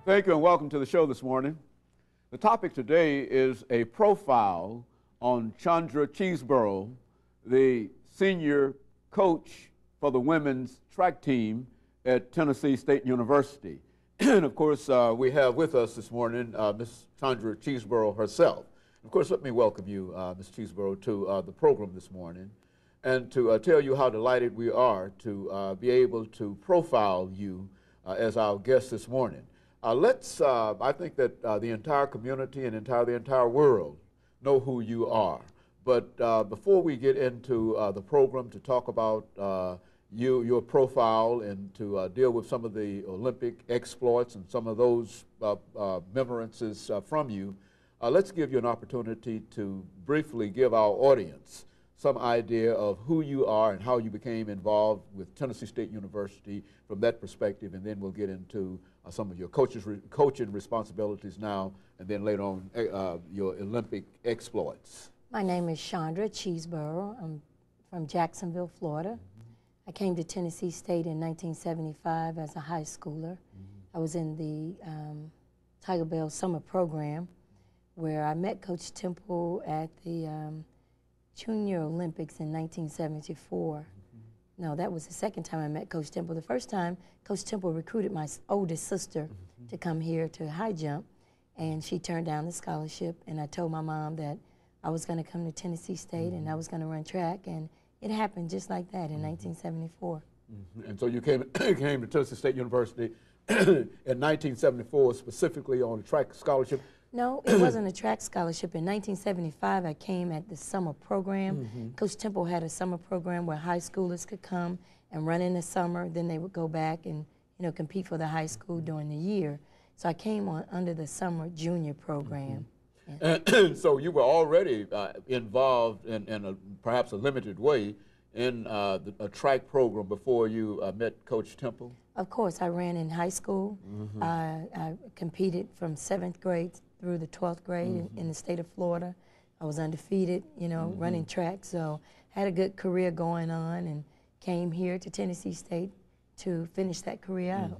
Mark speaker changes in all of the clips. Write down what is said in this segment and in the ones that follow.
Speaker 1: Thank you and welcome to the show this morning. The topic today is a profile on Chandra Cheeseborough, the senior coach for the women's track team at Tennessee State University. And of course, we have with us this morning Ms. Chandra Cheeseborough herself. Of course, let me welcome you, Ms. Cheeseborough, to the program this morning and to tell you how delighted we are to be able to profile you as our guest this morning. I think that the entire community and the entire world know who you are. But before we get into the program to talk about your profile and to deal with some of the Olympic exploits and some of those memorances from you, let's give you an opportunity to briefly give our audience some idea of who you are and how you became involved with Tennessee State University from that perspective, and then we'll get into some of your coaching responsibilities now, and then later on your Olympic exploits.
Speaker 2: My name is Chandra Cheeseborough. I'm from Jacksonville, Florida. I came to Tennessee State in 1975 as a high schooler. I was in the Tiger Bell summer program where I met Coach Temple at the Junior Olympics in 1974. No, that was the second time I met Coach Temple. The first time, Coach Temple recruited my oldest sister to come here to high jump, and she turned down the scholarship, and I told my mom that I was going to come to Tennessee State and I was going to run track, and it happened just like that in 1974.
Speaker 1: And so you came to Tennessee State University in 1974 specifically on a track scholarship?
Speaker 2: No, it wasn't a track scholarship. In 1975, I came at the summer program. Coach Temple had a summer program where high schoolers could come and run in the summer. Then they would go back and compete for the high school during the year. So I came on under the summer junior program.
Speaker 1: And so you were already involved in perhaps a limited way in a track program before you met Coach Temple?
Speaker 2: Of course, I ran in high school. I competed from 7th grade through the 12th grade in the state of Florida. I was undefeated, running track, so had a good career going on and came here to Tennessee State to finish that career out.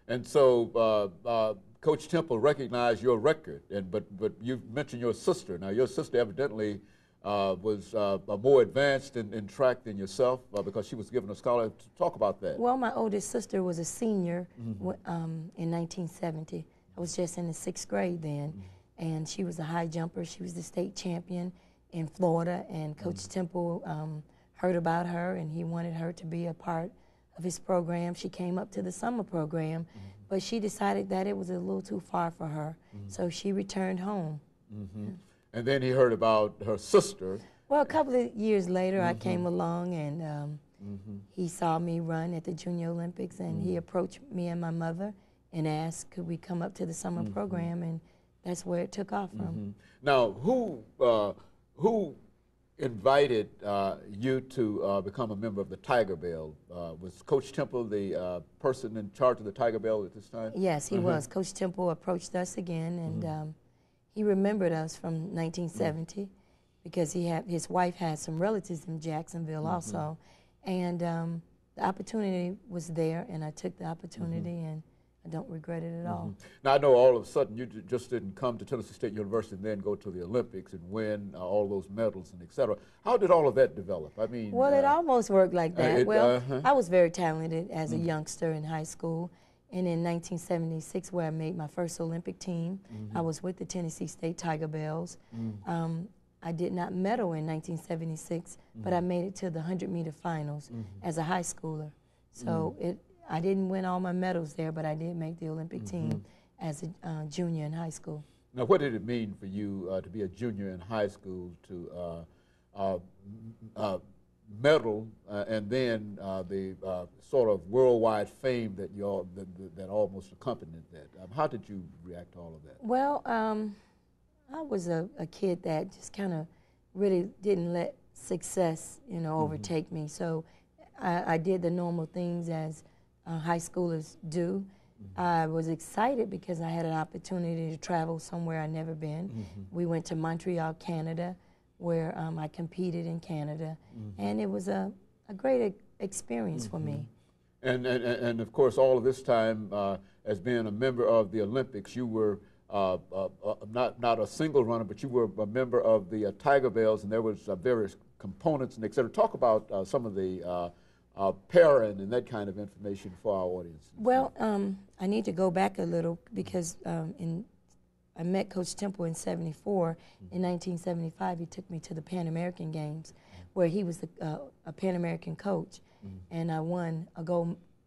Speaker 1: And so Coach Temple recognized your record, but you mentioned your sister. Now your sister evidently was more advanced in track than yourself because she was given a scholarship. Talk about that.
Speaker 2: Well, my oldest sister was a senior in 1970. I was just in the 6th grade then, and she was a high jumper. She was the state champion in Florida, and Coach Temple heard about her, and he wanted her to be a part of his program. She came up to the summer program, but she decided that it was a little too far for her, so she returned home.
Speaker 1: And then he heard about her sister.
Speaker 2: Well, a couple of years later, I came along, and he saw me run at the Junior Olympics, and he approached me and my mother and asked, could we come up to the summer program, and that's where it took off from.
Speaker 1: Now, who invited you to become a member of the Tiger Bell? Was Coach Temple the person in charge of the Tiger Bell at this time?
Speaker 2: Yes, he was. Coach Temple approached us again, and he remembered us from 1970 because his wife had some relatives in Jacksonville also, and the opportunity was there, and I took the opportunity, and I don't regret it at all.
Speaker 1: Now, I know all of a sudden you just didn't come to Tennessee State University and then go to the Olympics and win all those medals and et cetera. How did all of that develop? I mean,
Speaker 2: well, it almost worked like that. I was very talented as a youngster in high school, and in 1976, where I made my first Olympic team, I was with the Tennessee State Tiger Bells. I did not medal in 1976, but I made it to the 100-meter finals as a high schooler. So I didn't win all my medals there, but I did make the Olympic team as a junior in high school.
Speaker 1: Now, what did it mean for you to be a junior in high school, to medal, and then the sort of worldwide fame that that almost accompanied that? How did you react to all of that?
Speaker 2: Well, I was a kid that just kind of really didn't let success, overtake me. So I did the normal things as high schoolers do. I was excited because I had an opportunity to travel somewhere I'd never been. We went to Montreal, Canada, where I competed in Canada, and it was a great experience for me.
Speaker 1: And of course, all of this time, as being a member of the Olympics, you were not a single runner, but you were a member of the Tiger Bells, and there was various components and et cetera. Talk about some of the pairing and that kind of information for our audience.
Speaker 2: Well, I need to go back a little because I met Coach Temple in '74. In 1975, he took me to the Pan American Games, where he was a Pan American coach, and I won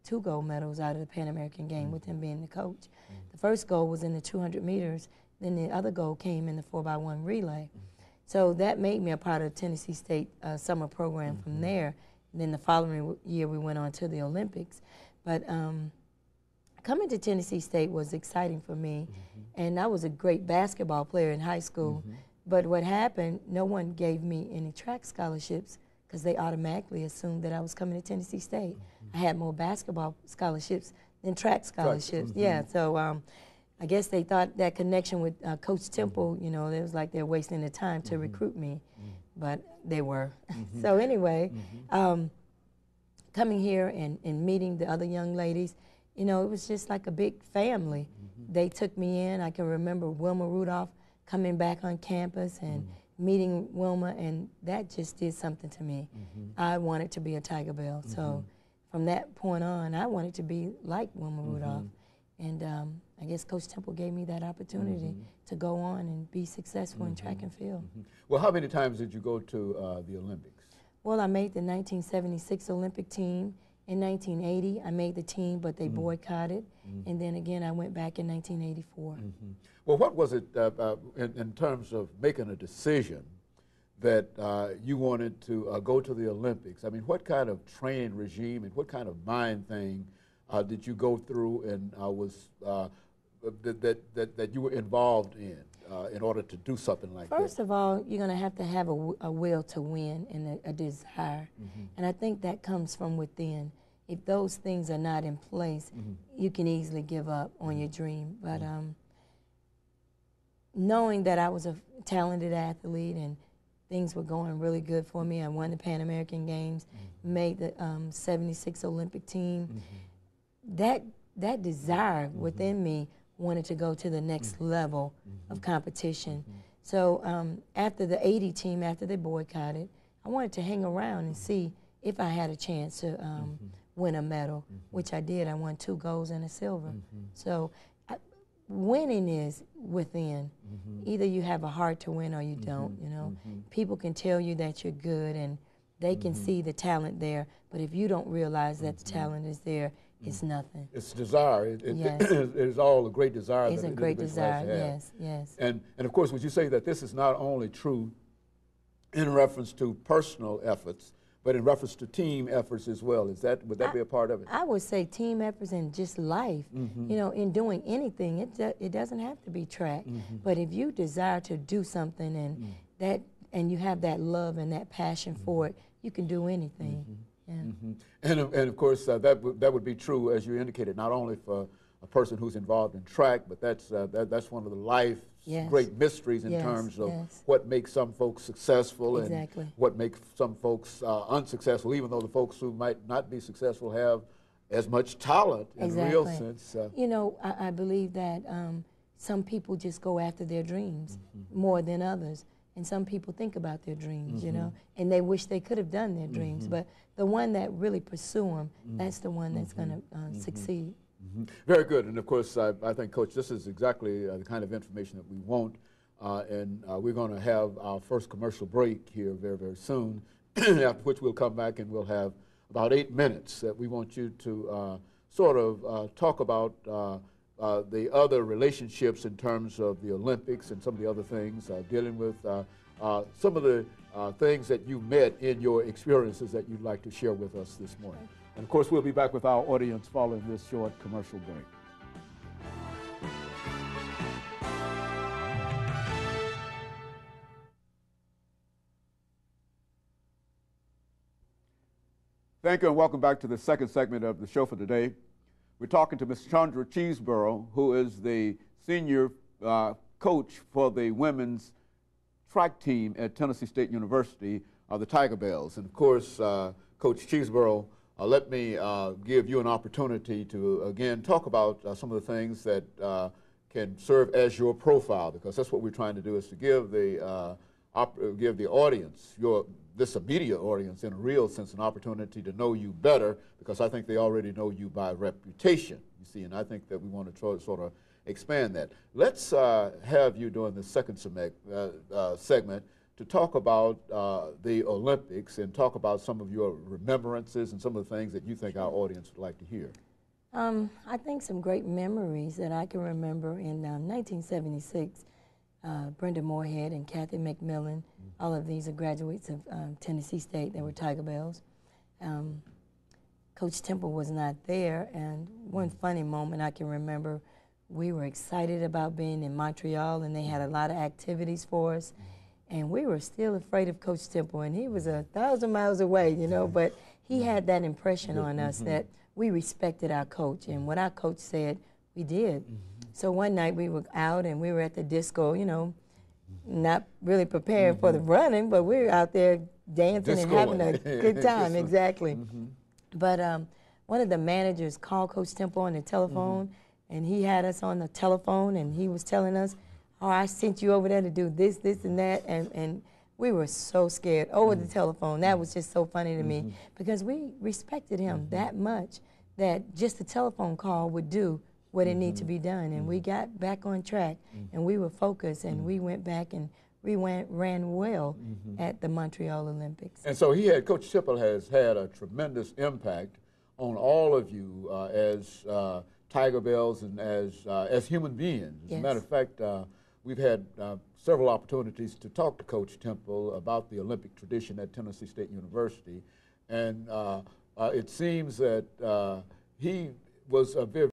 Speaker 2: two gold medals out of the Pan American game with him being the coach. The first gold was in the 200 meters, then the other gold came in the 4x1 relay. So that made me a part of the Tennessee State summer program from there. And then the following year we went on to the Olympics. But coming to Tennessee State was exciting for me, and I was a great basketball player in high school. But what happened, no one gave me any track scholarships because they automatically assumed that I was coming to Tennessee State. I had more basketball scholarships than track scholarships. Yeah, so I guess they thought that connection with Coach Temple, you know, it was like they're wasting their time to recruit me, but they were. So anyway, coming here and meeting the other young ladies, you know, it was just like a big family. They took me in. I can remember Wilma Rudolph coming back on campus and meeting Wilma, and that just did something to me. I wanted to be a Tiger Bell, so from that point on, I wanted to be like Wilma Rudolph. And I guess Coach Temple gave me that opportunity to go on and be successful in track and field.
Speaker 1: Well, how many times did you go to the Olympics?
Speaker 2: Well, I made the 1976 Olympic team. In 1980, I made the team, but they boycotted. And then again, I went back in 1984.
Speaker 1: Well, what was it in terms of making a decision that you wanted to go to the Olympics? I mean, what kind of training regime and what kind of mind thing did you go through and that you were involved in order to do something like that?
Speaker 2: First of all, you're going to have a will to win and a desire. And I think that comes from within. If those things are not in place, you can easily give up on your dream. But knowing that I was a talented athlete and things were going really good for me, I won the Pan American Games, made the '76 Olympic team. That desire within me wanted to go to the next level of competition. So after the '80 team, after they boycotted, I wanted to hang around and see if I had a chance to win a medal, which I did. I won 2 golds and a silver. So winning is within. Either you have a heart to win or you don't, you know. People can tell you that you're good and they can see the talent there, but if you don't realize that the talent is there, it's nothing. It's
Speaker 1: desire.
Speaker 2: Yes.
Speaker 1: It is all a great desire.
Speaker 2: It's a great desire, yes, yes.
Speaker 1: And of course, would you say that this is not only true in reference to personal efforts, but in reference to team efforts as well? Would that be a part of it?
Speaker 2: I would say team efforts and just life. You know, in doing anything, it doesn't have to be track. But if you desire to do something and you have that love and that passion for it, you can do anything. Yeah.
Speaker 1: And of course, that would be true, as you indicated, not only for a person who's involved in track, but that's one of the life's great mysteries in terms of what makes some folks successful and what makes some folks unsuccessful, even though the folks who might not be successful have as much talent in a real sense.
Speaker 2: You know, I believe that some people just go after their dreams more than others. And some people think about their dreams, you know, and they wish they could have done their dreams. But the one that really pursue them, that's the one that's going to succeed.
Speaker 1: Very good. And of course, I think, Coach, this is exactly the kind of information that we want. And we're going to have our first commercial break here very, very soon, after which we'll come back and we'll have about 8 minutes that we want you to sort of talk about the other relationships in terms of the Olympics and some of the other things, dealing with some of the things that you met in your experiences that you'd like to share with us this morning. And of course, we'll be back with our audience following this short commercial break. Thank you and welcome back to the second segment of the show for today. We're talking to Ms. Chandra Cheeseborough, who is the senior coach for the women's track team at Tennessee State University, the Tiger Bells. And of course, Coach Cheeseborough let me give you an opportunity to, again, talk about some of the things that can serve as your profile, because that's what we're trying to do, is to give the audience, this immediate audience, in a real sense, an opportunity to know you better, because I think they already know you by reputation, you see, and I think that we want to try to sort of expand that. Let's have you during the second segment to talk about the Olympics and talk about some of your remembrances and some of the things that you think our audience would like to hear.
Speaker 2: I think some great memories that I can remember in 1976, Brenda Moorhead and Kathy McMillan, all of these are graduates of Tennessee State. They were Tiger Bells. Coach Temple was not there, and one funny moment I can remember, we were excited about being in Montreal, and they had a lot of activities for us, and we were still afraid of Coach Temple, and he was 1,000 miles away, you know, but he had that impression on us that we respected our coach, and what our coach said, we did. So one night we were out and we were at the disco, you know, not really prepared for the running, but we were out there dancing and having a good time, exactly. But one of the managers called Coach Temple on the telephone, and he had us on the telephone, and he was telling us, oh, I sent you over there to do this, this, and that, and we were so scared over the telephone. That was just so funny to me, because we respected him that much that just a telephone call would do what it needed to be done. And we got back on track, and we were focused, and we went back and ran well at the Montreal Olympics.
Speaker 1: And so Coach Temple has had a tremendous impact on all of you as Tiger Bells and as human beings. As a matter of fact, we've had several opportunities to talk to Coach Temple about the Olympic tradition at Tennessee State University, and it seems that he was a very